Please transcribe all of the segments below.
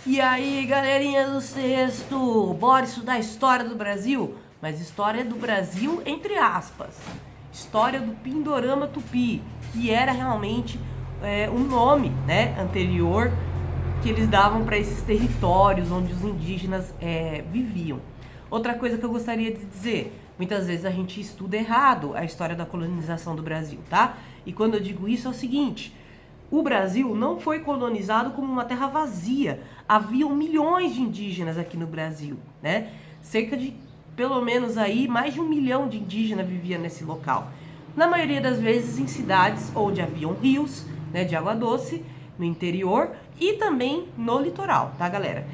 E aí, galerinha do sexto, bora estudar a história do Brasil? Mas história do Brasil entre aspas. História do Pindorama Tupi, que era realmente um nome, né, anterior que eles davam para esses territórios onde os indígenas viviam. Outra coisa que eu gostaria de dizer, muitas vezes a gente estuda errado a história da colonização do Brasil, tá? E quando eu digo isso é o seguinte: o Brasil não foi colonizado como uma terra vazia. Haviam milhões de indígenas aqui no Brasil, né? Cerca de, pelo menos aí, mais de 1 milhão de indígenas vivia nesse local. Na maioria das vezes em cidades onde haviam rios, né, de água doce, no interior e também no litoral, tá, galera?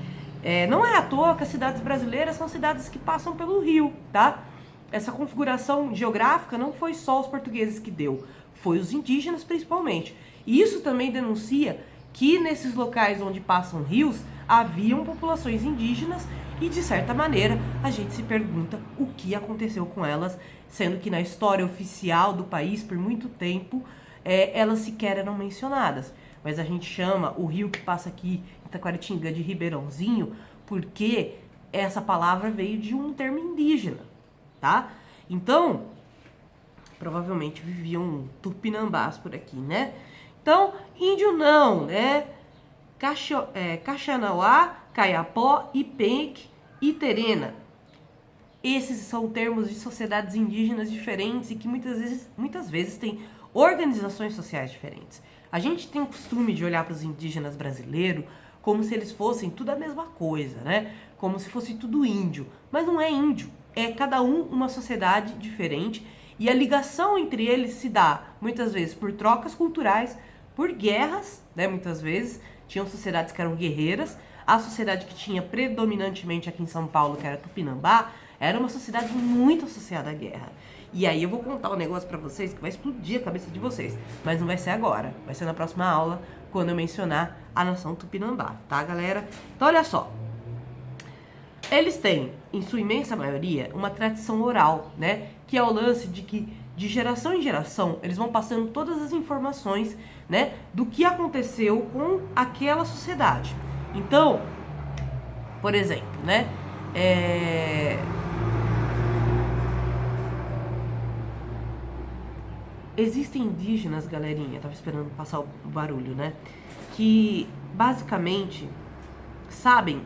Não é à toa que as cidades brasileiras são cidades que passam pelo rio, tá? Essa configuração geográfica não foi só os portugueses que deu, foi os indígenas principalmente. E isso também denuncia que nesses locais onde passam rios haviam populações indígenas e, de certa maneira, a gente se pergunta o que aconteceu com elas, sendo que na história oficial do país, por muito tempo, elas sequer eram mencionadas. Mas a gente chama o rio que passa aqui em Taquaritinga de Ribeirãozinho porque essa palavra veio de um termo indígena, tá? Então, provavelmente viviam tupinambás por aqui, né? Então, índio não, né? Caxanauá, Caiapó, Ipenque e Terena. Esses são termos de sociedades indígenas diferentes e que muitas vezes têm organizações sociais diferentes. A gente tem o costume de olhar para os indígenas brasileiros como se eles fossem tudo a mesma coisa, né? Como se fosse tudo índio. Mas não é índio. É cada um uma sociedade diferente e a ligação entre eles se dá muitas vezes por trocas culturais, por guerras, né? Muitas vezes tinham sociedades que eram guerreiras. A sociedade que tinha predominantemente aqui em São Paulo, que era Tupinambá, era uma sociedade muito associada à guerra. E aí eu vou contar um negócio pra vocês que vai explodir a cabeça de vocês. Mas não vai ser agora, vai ser na próxima aula, quando eu mencionar a nação Tupinambá, tá, galera? Então olha só. Eles têm, em sua imensa maioria, uma tradição oral, né? Que é o lance de que, de geração em geração, eles vão passando todas as informações, né? Do que aconteceu com aquela sociedade. Então, por exemplo, né? Existem indígenas, galerinha, tava esperando passar o barulho, né? Que basicamente sabem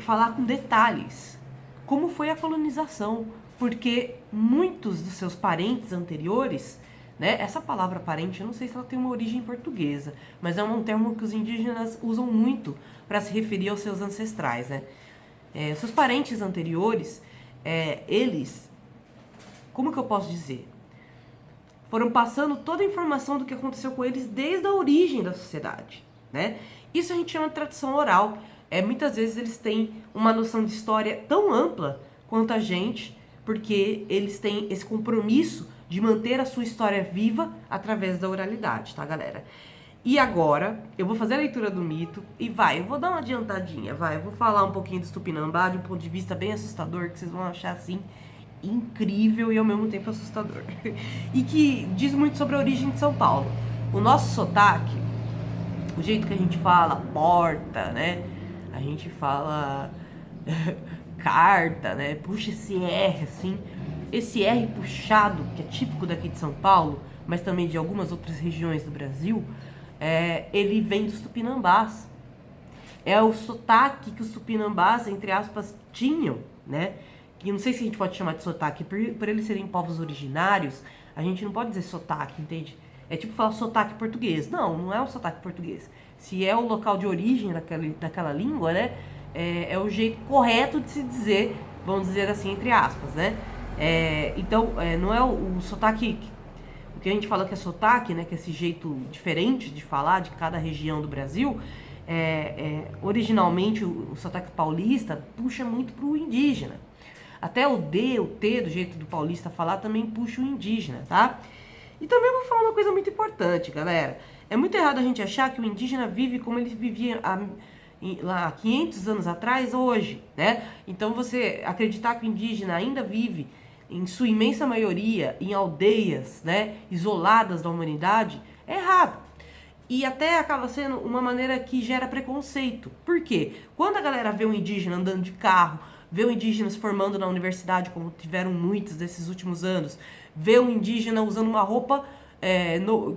falar com detalhes como foi a colonização, porque muitos dos seus parentes anteriores, né? Essa palavra parente, eu não sei se ela tem uma origem portuguesa, mas é um termo que os indígenas usam muito para se referir aos seus ancestrais, né? Seus parentes anteriores, eles, como que eu posso dizer? Foram passando toda a informação do que aconteceu com eles desde a origem da sociedade, né? Isso a gente chama de tradição oral. Muitas vezes eles têm uma noção de história tão ampla quanto a gente, porque eles têm esse compromisso de manter a sua história viva através da oralidade, tá, galera? E agora, eu vou fazer a leitura do mito e eu vou dar uma adiantadinha, eu vou falar um pouquinho do Tupinambá de um ponto de vista bem assustador, que vocês vão achar assim incrível e ao mesmo tempo assustador. E que diz muito sobre a origem de São Paulo. O nosso sotaque, o jeito que a gente fala porta, né? A gente fala carta, né? Puxa esse R assim. Esse R puxado, que é típico daqui de São Paulo, mas também de algumas outras regiões do Brasil, ele vem dos tupinambás. É o sotaque que os tupinambás, entre aspas, tinham, né? E não sei se a gente pode chamar de sotaque, por eles serem povos originários, a gente não pode dizer sotaque, entende? É tipo falar sotaque português. Não, não é o sotaque português. Se é o local de origem daquela língua, né? É o jeito correto de se dizer, vamos dizer assim, entre aspas, né? Então, não é o sotaque. O que a gente fala que é sotaque, né? Que é esse jeito diferente de falar de cada região do Brasil. Originalmente, o sotaque paulista puxa muito pro indígena. Até o D, o T, do jeito do paulista falar, também puxa o indígena, tá? E também eu vou falar uma coisa muito importante, galera. É muito errado a gente achar que o indígena vive como ele vivia lá 500 anos atrás, hoje, né? Então você acreditar que o indígena ainda vive, em sua imensa maioria, em aldeias, né, isoladas da humanidade, é errado. e até acaba sendo uma maneira que gera preconceito. Por quê? Quando a galera vê um indígena andando de carro, vê um indígena se formando na universidade, como tiveram muitos desses últimos anos, vê um indígena usando uma roupa,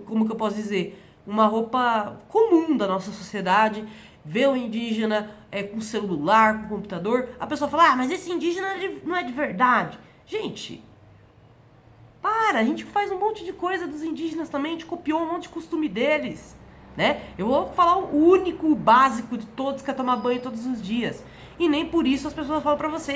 como que eu posso dizer? Uma roupa comum da nossa sociedade, vê um indígena com celular, com computador, a pessoa fala, mas esse indígena não é de verdade. Gente, a gente faz um monte de coisa dos indígenas também, a gente copiou um monte de costume deles, né? Eu vou falar o único, o básico de todos, que é tomar banho todos os dias. E nem por isso as pessoas falam pra você,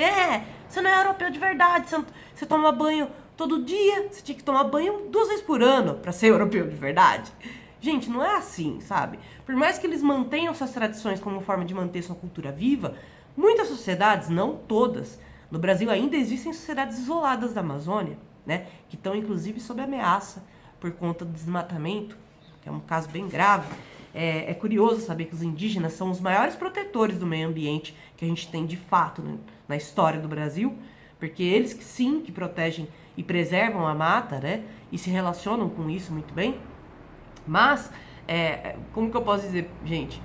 você não é europeu de verdade, você toma banho todo dia, você tinha que tomar banho 2 vezes por ano pra ser europeu de verdade. Gente, não é assim, sabe? Por mais que eles mantenham suas tradições como forma de manter sua cultura viva, muitas sociedades, não todas, no Brasil ainda existem sociedades isoladas da Amazônia, né? Que estão inclusive sob ameaça por conta do desmatamento, que é um caso bem grave. É curioso saber que os indígenas são os maiores protetores do meio ambiente que a gente tem de fato, né, na história do Brasil, porque eles que sim, que protegem e preservam a mata, né? E se relacionam com isso muito bem. Mas, como que eu posso dizer, gente?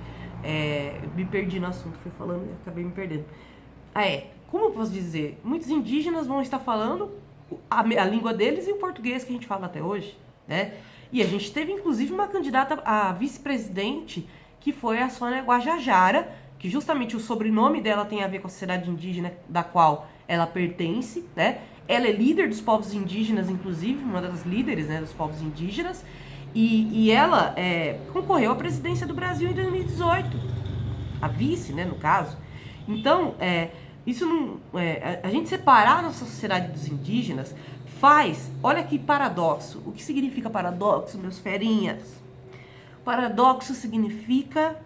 Me perdi no assunto, fui falando e acabei me perdendo. Como eu posso dizer? Muitos indígenas vão estar falando a língua deles e o português que a gente fala até hoje, né? E a gente teve, inclusive, uma candidata a vice-presidente, que foi a Sônia Guajajara, que justamente o sobrenome dela tem a ver com a sociedade indígena da qual ela pertence, né? Ela é líder dos povos indígenas, inclusive, uma das líderes, né, dos povos indígenas, e ela concorreu à presidência do Brasil em 2018, a vice, né, no caso. Então, isso não, a gente separar a nossa sociedade dos indígenas faz, olha que paradoxo. O que significa paradoxo, meus ferinhas? Paradoxo significa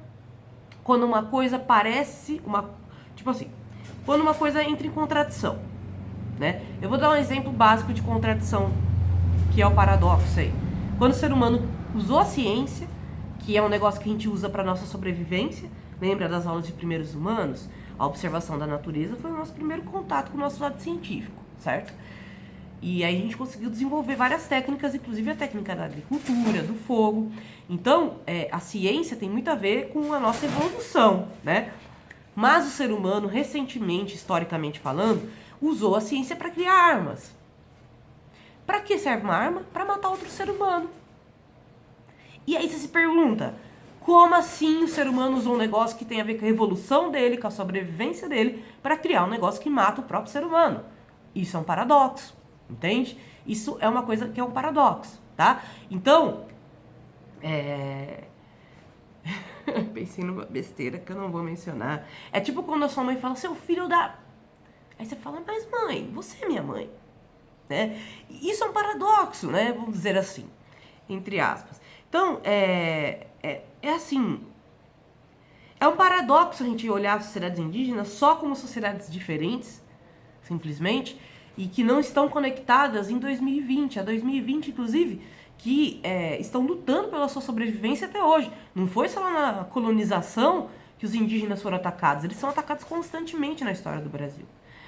quando uma coisa parece tipo assim, quando uma coisa entra em contradição, né? Eu vou dar um exemplo básico de contradição, que é o paradoxo aí. Quando o ser humano usou a ciência, que é um negócio que a gente usa para nossa sobrevivência, lembra das aulas de primeiros humanos? A observação da natureza foi o nosso primeiro contato com o nosso lado científico, certo? E aí a gente conseguiu desenvolver várias técnicas, inclusive a técnica da agricultura, do fogo. Então, a ciência tem muito a ver com a nossa evolução, né? Mas o ser humano, recentemente, historicamente falando, usou a ciência para criar armas. Para que serve uma arma? Para matar outro ser humano. E aí você se pergunta, como assim o ser humano usou um negócio que tem a ver com a evolução dele, com a sobrevivência dele, para criar um negócio que mata o próprio ser humano? Isso é um paradoxo, entende? Isso é uma coisa que é um paradoxo, tá? Então, pensei numa besteira que eu não vou mencionar. É tipo quando a sua mãe fala, seu filho da... Aí você fala, mas mãe, você é minha mãe, né? Isso é um paradoxo, né? Vamos dizer assim, entre aspas. Então, assim, é um paradoxo a gente olhar as sociedades indígenas só como sociedades diferentes, simplesmente, e que não estão conectadas em 2020, a 2020, inclusive, que estão lutando pela sua sobrevivência até hoje. Não foi só lá na colonização que os indígenas foram atacados, eles são atacados constantemente na história do Brasil.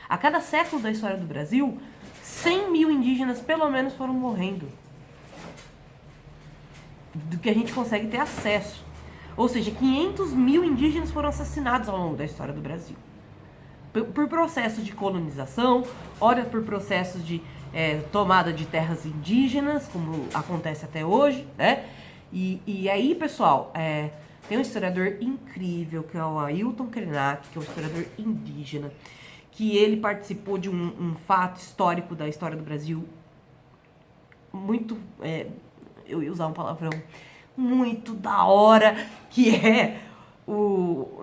A cada século da história do Brasil, 100 mil indígenas pelo menos foram morrendo, do que a gente consegue ter acesso. Ou seja, 500 mil indígenas foram assassinados ao longo da história do Brasil. Por processos de colonização, ora por processos de tomada de terras indígenas, como acontece até hoje, né? E aí, pessoal, tem um historiador incrível, que é o Ailton Krenak, que é um historiador indígena, que ele participou de um fato histórico da história do Brasil muito... eu ia usar um palavrão, muito da hora, que é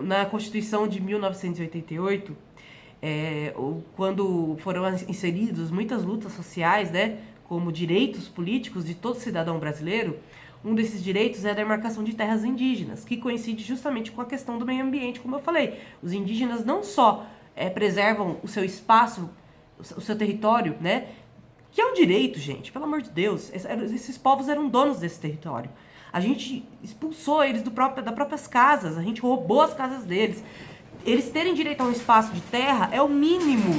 na Constituição de 1988, quando foram inseridos muitas lutas sociais, né, como direitos políticos de todo cidadão brasileiro. Um desses direitos é a demarcação de terras indígenas, que coincide justamente com a questão do meio ambiente, como eu falei. Os indígenas não só preservam o seu espaço, o seu território, né, que é um direito, gente, pelo amor de Deus. Esses povos eram donos desse território. A gente expulsou eles das próprias casas, a gente roubou as casas deles. Eles terem direito a um espaço de terra é o mínimo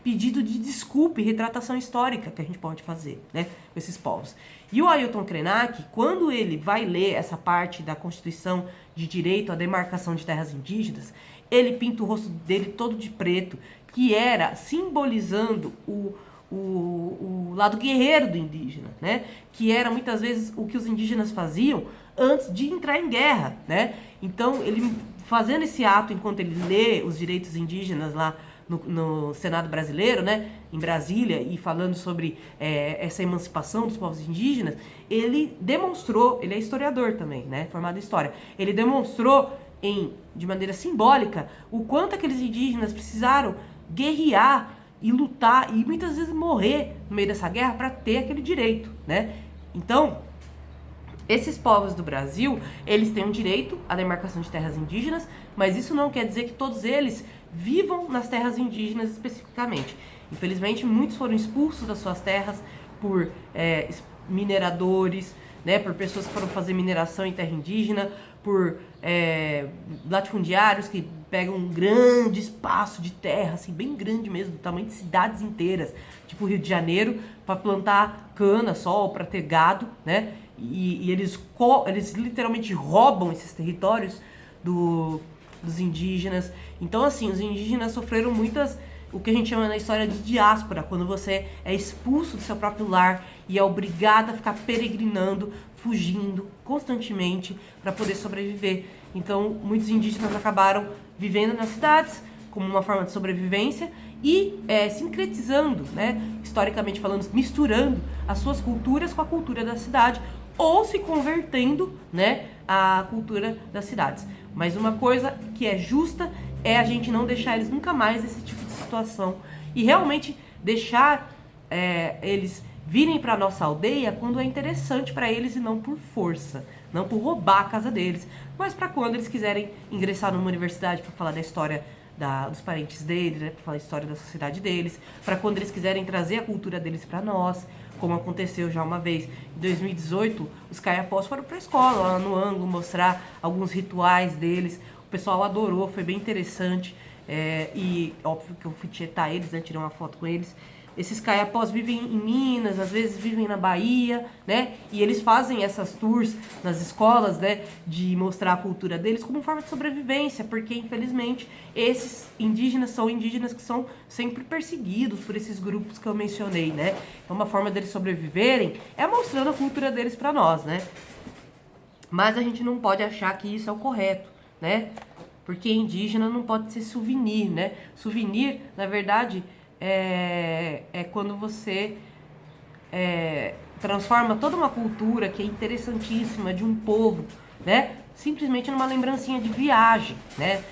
pedido de desculpa e retratação histórica que a gente pode fazer, né, com esses povos. E o Ailton Krenak, quando ele vai ler essa parte da Constituição de Direito à Demarcação de Terras Indígenas, ele pinta o rosto dele todo de preto, que era simbolizando o lado guerreiro do indígena, né? Que era muitas vezes o que os indígenas faziam antes de entrar em guerra, né? Então, ele fazendo esse ato enquanto ele lê os direitos indígenas lá no Senado brasileiro, né, em Brasília, e falando sobre essa emancipação dos povos indígenas, ele demonstrou, ele é historiador também, né, formado em história, ele demonstrou de maneira simbólica o quanto aqueles indígenas precisaram guerrear e lutar e muitas vezes morrer no meio dessa guerra para ter aquele direito, né? Então, esses povos do Brasil, eles têm um direito à demarcação de terras indígenas, mas isso não quer dizer que todos eles vivam nas terras indígenas especificamente. Infelizmente, muitos foram expulsos das suas terras por mineradores, né, por pessoas que foram fazer mineração em terra indígena, por latifundiários que pegam um grande espaço de terra, assim, bem grande mesmo, do tamanho de cidades inteiras, tipo Rio de Janeiro, para plantar cana só, ou para ter gado, né? E eles literalmente roubam esses territórios dos indígenas. Então, assim, os indígenas sofreram o que a gente chama na história de diáspora, quando você é expulso do seu próprio lar e é obrigado a ficar peregrinando, fugindo constantemente para poder sobreviver. Então, muitos indígenas acabaram vivendo nas cidades como uma forma de sobrevivência e sincretizando, né, historicamente falando, misturando as suas culturas com a cultura da cidade ou se convertendo, né, à cultura das cidades. Mas uma coisa que é justa é a gente não deixar eles nunca mais nesse tipo de situação e realmente deixar eles virem para nossa aldeia quando é interessante para eles e não por força, não por roubar a casa deles, mas para quando eles quiserem ingressar numa universidade para falar da história dos parentes deles, né, para falar a história da sociedade deles, para quando eles quiserem trazer a cultura deles para nós, como aconteceu já uma vez. Em 2018, os caiapós foram para a escola, lá no ângulo, mostrar alguns rituais deles. O pessoal adorou, foi bem interessante. E óbvio que eu fui tietar eles, né, tirei uma foto com eles. Esses caiapós vivem em Minas, às vezes vivem na Bahia, né? E eles fazem essas tours nas escolas, né? De mostrar a cultura deles como forma de sobrevivência, porque infelizmente esses indígenas são indígenas que são sempre perseguidos por esses grupos que eu mencionei, né? Então uma forma deles sobreviverem é mostrando a cultura deles para nós, né? Mas a gente não pode achar que isso é o correto, né? Porque indígena não pode ser souvenir, né? Souvenir, na verdade, é quando você transforma toda uma cultura que é interessantíssima de um povo, né? Simplesmente numa lembrancinha de viagem, né?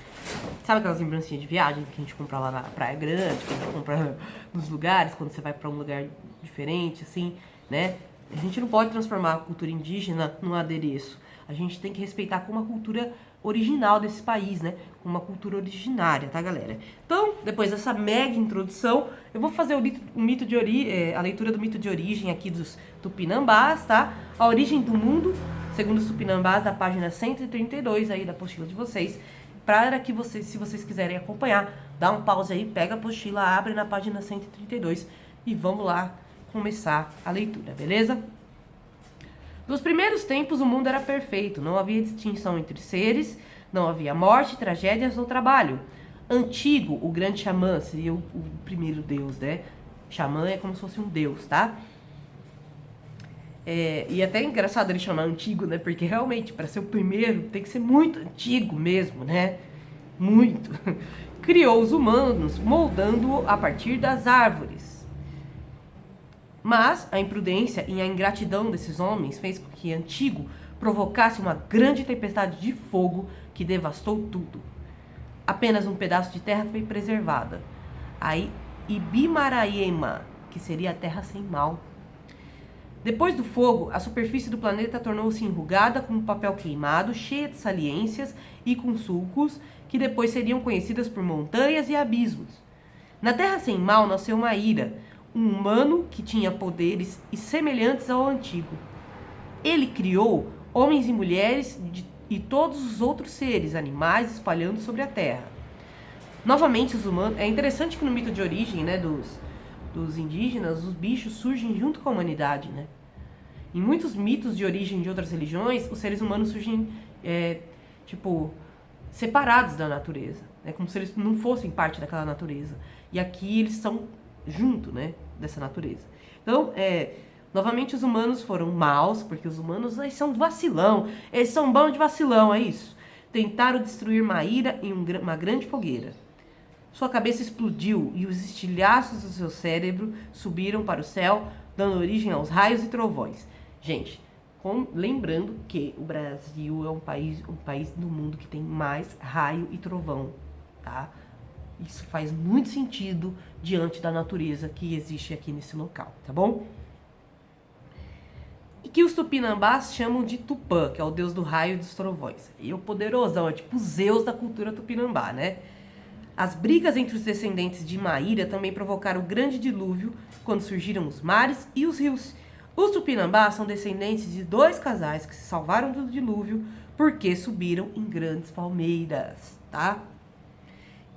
Sabe aquelas lembrancinhas de viagem que a gente compra lá na Praia Grande, que a gente compra nos lugares, quando você vai para um lugar diferente, assim, né? A gente não pode transformar a cultura indígena num adereço. A gente tem que respeitar como uma cultura original desse país, né? Uma cultura originária, tá, galera? Então, depois dessa mega introdução, eu vou fazer a leitura do mito de origem aqui dos Tupinambás, tá? A origem do mundo, segundo os Tupinambás, da página 132 aí da apostila de vocês, para que vocês, se vocês quiserem acompanhar, dá um pause aí, pega a apostila, abre na página 132 e vamos lá começar a leitura, beleza? Nos primeiros tempos, o mundo era perfeito, não havia distinção entre seres, não havia morte, tragédias ou trabalho. Antigo, o grande xamã, seria o primeiro deus, né? Xamã é como se fosse um deus, tá? E até é engraçado ele chamar antigo, né? Porque realmente, para ser o primeiro, tem que ser muito antigo mesmo, né? Muito. Criou os humanos, moldando-o a partir das árvores. Mas a imprudência e a ingratidão desses homens fez com que Antigo provocasse uma grande tempestade de fogo que devastou tudo. Apenas um pedaço de terra foi preservada. A Ibimaraema, que seria a terra sem mal. Depois do fogo, a superfície do planeta tornou-se enrugada como papel queimado, cheia de saliências e com sulcos, que depois seriam conhecidas por montanhas e abismos. Na terra sem mal nasceu uma ira, um humano que tinha poderes e semelhantes ao antigo. Ele criou homens e mulheres e todos os outros seres, animais, espalhando sobre a terra. Novamente, os humanos... É interessante que no mito de origem, né, dos indígenas, os bichos surgem junto com a humanidade, né? Em muitos mitos de origem de outras religiões, os seres humanos surgem, tipo, separados da natureza, né? Como se eles não fossem parte daquela natureza. E aqui eles são junto, né, dessa natureza. Então, novamente os humanos foram maus, porque os humanos eles são vacilão, eles são bons de vacilão, é isso. Tentaram destruir Maíra em uma grande fogueira. Sua cabeça explodiu e os estilhaços do seu cérebro subiram para o céu, dando origem aos raios e trovões. Gente, lembrando que o Brasil é um país do mundo que tem mais raio e trovão, tá? Isso faz muito sentido diante da natureza que existe aqui nesse local, tá bom? E que os tupinambás chamam de Tupã, que é o deus do raio e dos trovões. E o poderosão, é tipo Zeus da cultura tupinambá, né? As brigas entre os descendentes de Maíra também provocaram o grande dilúvio, quando surgiram os mares e os rios. Os tupinambás são descendentes de 2 casais que se salvaram do dilúvio porque subiram em grandes palmeiras, tá?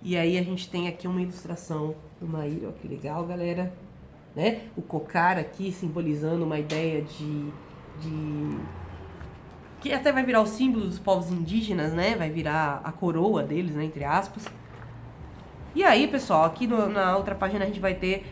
E aí a gente tem aqui uma ilustração do Maíra, ó, que legal, galera, né? O cocar aqui simbolizando uma ideia de que até vai virar o símbolo dos povos indígenas, né? Vai virar a coroa deles, né? Entre aspas. E aí, pessoal, aqui na outra página a gente vai ter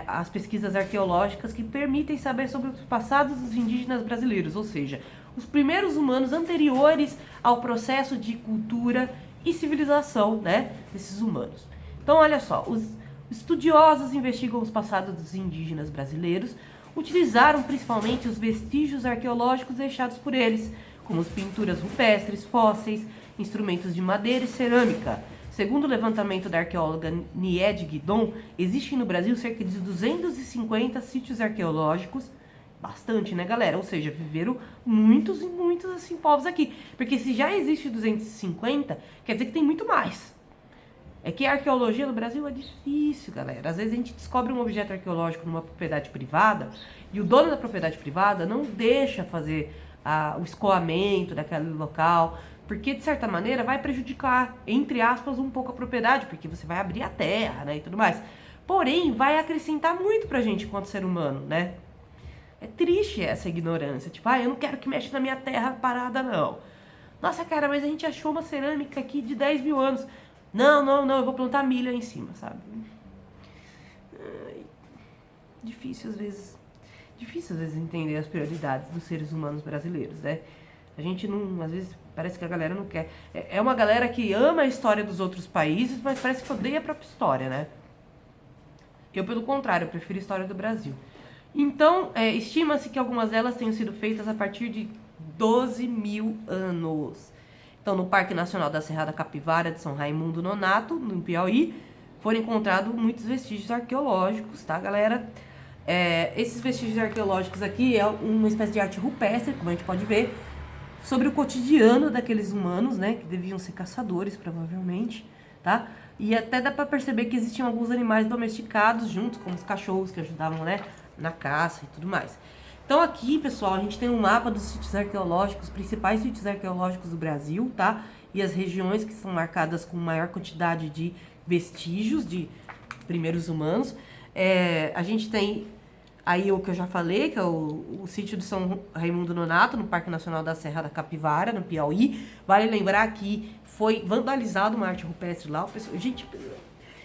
as pesquisas arqueológicas que permitem saber sobre os passados dos indígenas brasileiros, ou seja, os primeiros humanos anteriores ao processo de cultura e civilização, né, desses humanos. Então, olha só, os estudiosos investigam os passados dos indígenas brasileiros, utilizaram principalmente os vestígios arqueológicos deixados por eles, como as pinturas rupestres, fósseis, instrumentos de madeira e cerâmica. Segundo o levantamento da arqueóloga Niede Guidon, existem no Brasil cerca de 250 sítios arqueológicos, bastante, né, galera? Ou seja, viveram muitos e muitos, assim, povos aqui. Porque se já existe 250, quer dizer que tem muito mais. É que a arqueologia no Brasil é difícil, galera. Às vezes a gente descobre um objeto arqueológico numa propriedade privada e o dono da propriedade privada não deixa fazer o escoamento daquele local, porque, de certa maneira, vai prejudicar, entre aspas, um pouco a propriedade, porque você vai abrir a terra, né, e tudo mais. Porém, vai acrescentar muito pra gente enquanto ser humano, né? É triste essa ignorância. Tipo, eu não quero que mexa na minha terra parada, não. Nossa, cara, mas a gente achou uma cerâmica aqui de 10 mil anos. Não, eu vou plantar milho aí em cima, sabe? Difícil às vezes entender as prioridades dos seres humanos brasileiros, né? A gente não, às vezes, parece que a galera não quer. É uma galera que ama a história dos outros países, mas parece que odeia a própria história, né? Eu, pelo contrário, eu prefiro a história do Brasil. Então, estima-se que algumas delas tenham sido feitas a partir de 12 mil anos. Então, no Parque Nacional da Serra da Capivara de São Raimundo Nonato, no Piauí, foram encontrados muitos vestígios arqueológicos, tá, galera? Esses vestígios arqueológicos aqui é uma espécie de arte rupestre, como a gente pode ver, sobre o cotidiano daqueles humanos, né, que deviam ser caçadores, provavelmente, tá? E até dá pra perceber que existiam alguns animais domesticados juntos, como os cachorros que ajudavam, né, na caça e tudo mais. Então aqui, pessoal, a gente tem um mapa dos sítios arqueológicos, principais sítios arqueológicos do Brasil, tá? E as regiões que são marcadas com maior quantidade de vestígios de primeiros humanos. A gente tem aí o que eu já falei, que é o sítio de São Raimundo Nonato, no Parque Nacional da Serra da Capivara, no Piauí. Vale lembrar que foi vandalizado uma arte rupestre lá. Gente,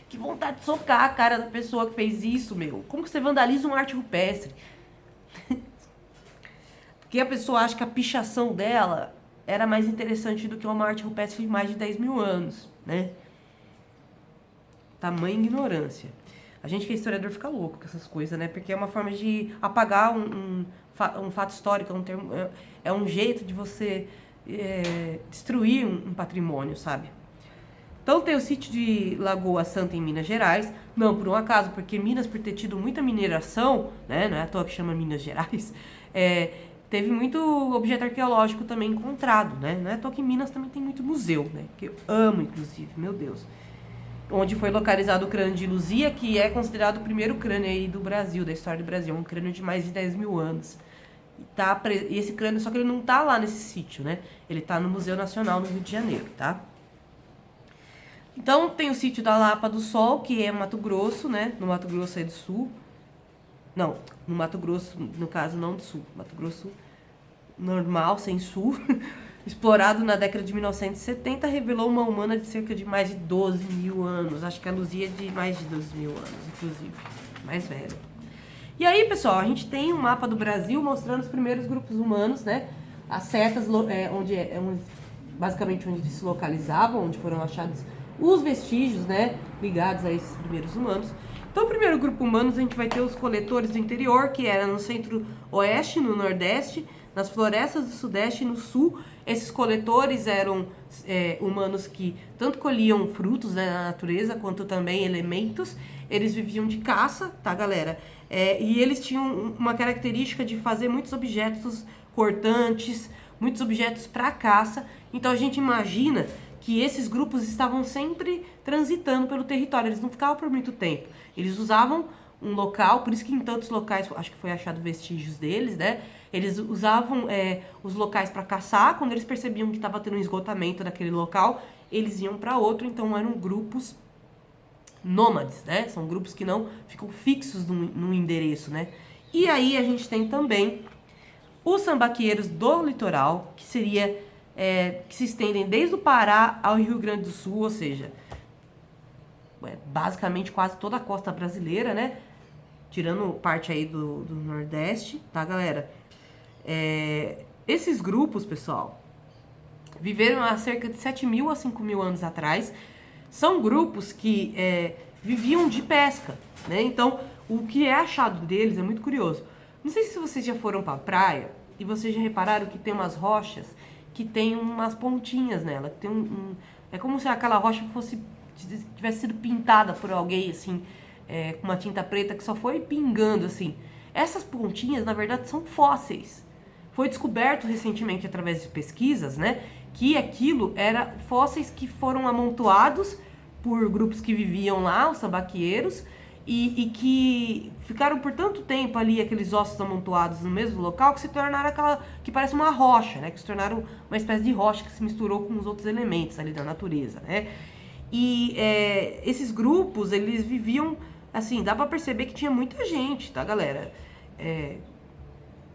que vontade de socar a cara da pessoa que fez isso, meu. Como que você vandaliza uma arte rupestre? Porque a pessoa acha que a pichação dela era mais interessante do que uma arte rupestre de mais de 10 mil anos, né? Tamanha ignorância. A gente que é historiador fica louco com essas coisas, né? Porque é uma forma de apagar um fato histórico, é um jeito de você destruir um patrimônio, sabe? Então tem o sítio de Lagoa Santa em Minas Gerais, não por um acaso, porque Minas, por ter tido muita mineração, né? Não é à toa que chama Minas Gerais, teve muito objeto arqueológico também encontrado, né? Não é à toa que Minas também tem muito museu, né? Que eu amo, inclusive, meu Deus. Onde foi localizado o crânio de Luzia, que é considerado o primeiro crânio aí do Brasil, da história do Brasil. Um crânio de mais de 10 mil anos. E esse crânio, só que ele não tá lá nesse sítio, né? Ele tá no Museu Nacional, no Rio de Janeiro, tá? Então tem o sítio da Lapa do Sol, que é Mato Grosso, né? No Mato Grosso aí do Sul. Não, no Mato Grosso, no caso não do Sul. Mato Grosso normal, sem Sul. Explorado na década de 1970, revelou uma humana de cerca de mais de 12 mil anos. Acho que a Luzia é de mais de 12 mil anos, inclusive. Mais velha. E aí, pessoal, a gente tem um mapa do Brasil mostrando os primeiros grupos humanos, né? As setas, basicamente onde eles se localizavam, onde foram achados os vestígios, né? Ligados a esses primeiros humanos. Então, o primeiro grupo humano, a gente vai ter os coletores do interior, que era no centro-oeste, no nordeste, nas florestas do sudeste e no sul. Esses coletores eram humanos que tanto colhiam frutos, né, na natureza, quanto também elementos. Eles viviam de caça, tá, galera? E eles tinham uma característica de fazer muitos objetos cortantes, muitos objetos para caça. Então a gente imagina que esses grupos estavam sempre transitando pelo território, eles não ficavam por muito tempo. Eles usavam um local, por isso que em tantos locais, acho que foi achado vestígios deles, né? Eles usavam os locais para caçar, quando eles percebiam que estava tendo um esgotamento daquele local, eles iam para outro, então eram grupos nômades, né? São grupos que não ficam fixos num endereço, né? E aí a gente tem também os sambaqueiros do litoral, que seria que se estendem desde o Pará ao Rio Grande do Sul, ou seja, basicamente quase toda a costa brasileira, né? Tirando parte aí do Nordeste, tá, galera? Esses grupos, pessoal, viveram há cerca de 7 mil a 5 mil anos atrás. São grupos que viviam de pesca, né? Então, o que é achado deles é muito curioso. Não sei se vocês já foram pra praia e vocês já repararam que tem umas rochas que tem umas pontinhas nela. Que tem é como se aquela rocha tivesse sido pintada por alguém, assim, com uma tinta preta que só foi pingando, assim. Essas pontinhas, na verdade, são fósseis. Foi descoberto recentemente através de pesquisas, né, que aquilo era fósseis que foram amontoados por grupos que viviam lá, os sambaqueiros, e que ficaram por tanto tempo ali, aqueles ossos amontoados no mesmo local, que se tornaram aquela que parece uma rocha, né, que se tornaram uma espécie de rocha que se misturou com os outros elementos ali da natureza, né. E esses grupos, eles viviam, assim, dá pra perceber que tinha muita gente, tá, galera?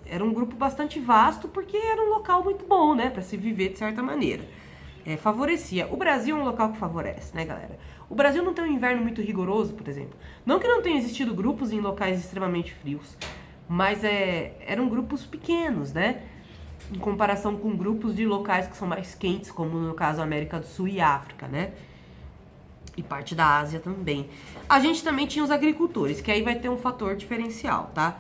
Era um grupo bastante vasto, porque era um local muito bom, né, pra se viver de certa maneira. Favorecia. O Brasil é um local que favorece, né, galera? O Brasil não tem um inverno muito rigoroso, por exemplo. Não que não tenha existido grupos em locais extremamente frios, mas eram grupos pequenos, né? Em comparação com grupos de locais que são mais quentes, como no caso América do Sul e África, né? E parte da Ásia também. A gente também tinha os agricultores, que aí vai ter um fator diferencial, tá?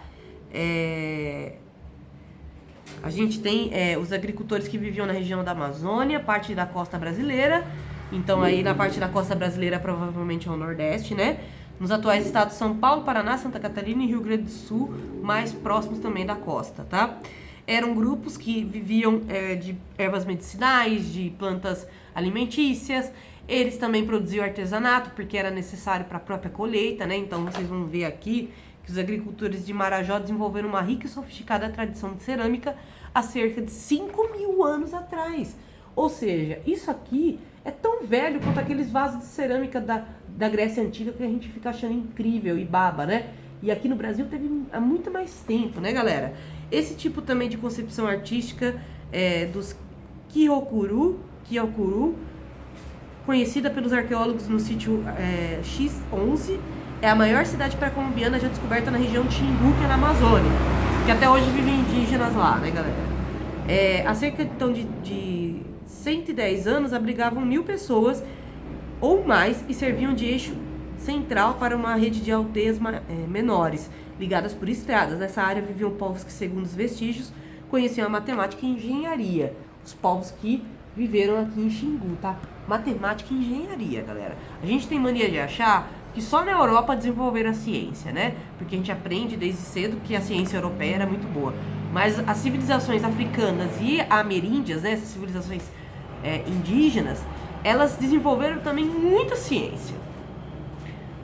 A gente tem os agricultores que viviam na região da Amazônia, parte da costa brasileira. Então aí na parte da costa brasileira provavelmente é o Nordeste, né? Nos atuais estados São Paulo, Paraná, Santa Catarina e Rio Grande do Sul, mais próximos também da costa, tá? Eram grupos que viviam de ervas medicinais, de plantas alimentícias. Eles também produziam artesanato, porque era necessário para a própria colheita, né? Então vocês vão ver aqui que os agricultores de Marajó desenvolveram uma rica e sofisticada tradição de cerâmica há cerca de 5 mil anos atrás. Ou seja, isso aqui é tão velho quanto aqueles vasos de cerâmica da Grécia Antiga que a gente fica achando incrível e baba, né? E aqui no Brasil teve há muito mais tempo, né, galera? Esse tipo também de concepção artística dos Kyokuru, conhecida pelos arqueólogos no sítio X11, é a maior cidade pré-colombiana já descoberta na região de Xingu, que é na Amazônia, que até hoje vivem indígenas lá, né, galera? Há cerca então, de 110 anos abrigavam 1.000 pessoas ou mais e serviam de eixo central para uma rede de aldeias menores, ligadas por estradas. Nessa área viviam povos que, segundo os vestígios, conheciam a matemática e engenharia. Os povos que viveram aqui em Xingu, tá? Matemática e engenharia, galera. A gente tem mania de achar que só na Europa desenvolveram a ciência, né? Porque a gente aprende desde cedo que a ciência europeia era muito boa. Mas as civilizações africanas e ameríndias, né? Essas civilizações indígenas, elas desenvolveram também muita ciência.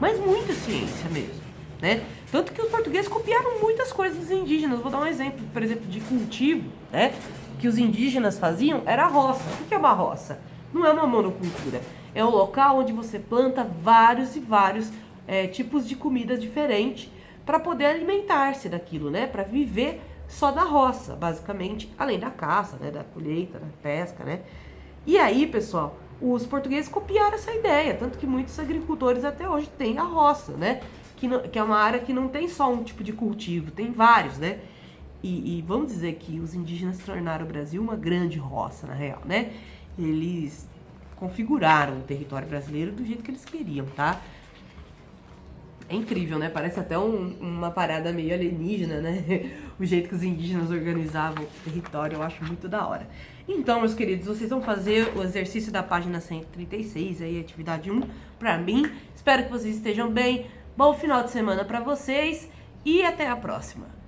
Mas muita ciência mesmo, né? Tanto que os portugueses copiaram muitas coisas dos indígenas. Vou dar um exemplo, por exemplo, de cultivo, né? Que os indígenas faziam era a roça. O que é uma roça? Não é uma monocultura. É um local onde você planta vários e vários tipos de comida diferente para poder alimentar-se daquilo, né? Para viver só da roça, basicamente, além da caça, né? Da colheita, da pesca, né? E aí, pessoal, os portugueses copiaram essa ideia, tanto que muitos agricultores até hoje têm a roça, né? Que é uma área que não tem só um tipo de cultivo, tem vários, né? E vamos dizer que os indígenas tornaram o Brasil uma grande roça, na real, né? Eles configuraram o território brasileiro do jeito que eles queriam, tá? É incrível, né? Parece até uma parada meio alienígena, né? O jeito que os indígenas organizavam o território, eu acho muito da hora. Então, meus queridos, vocês vão fazer o exercício da página 136, aí, atividade 1, pra mim. Espero que vocês estejam bem. Bom final de semana pra vocês e até a próxima.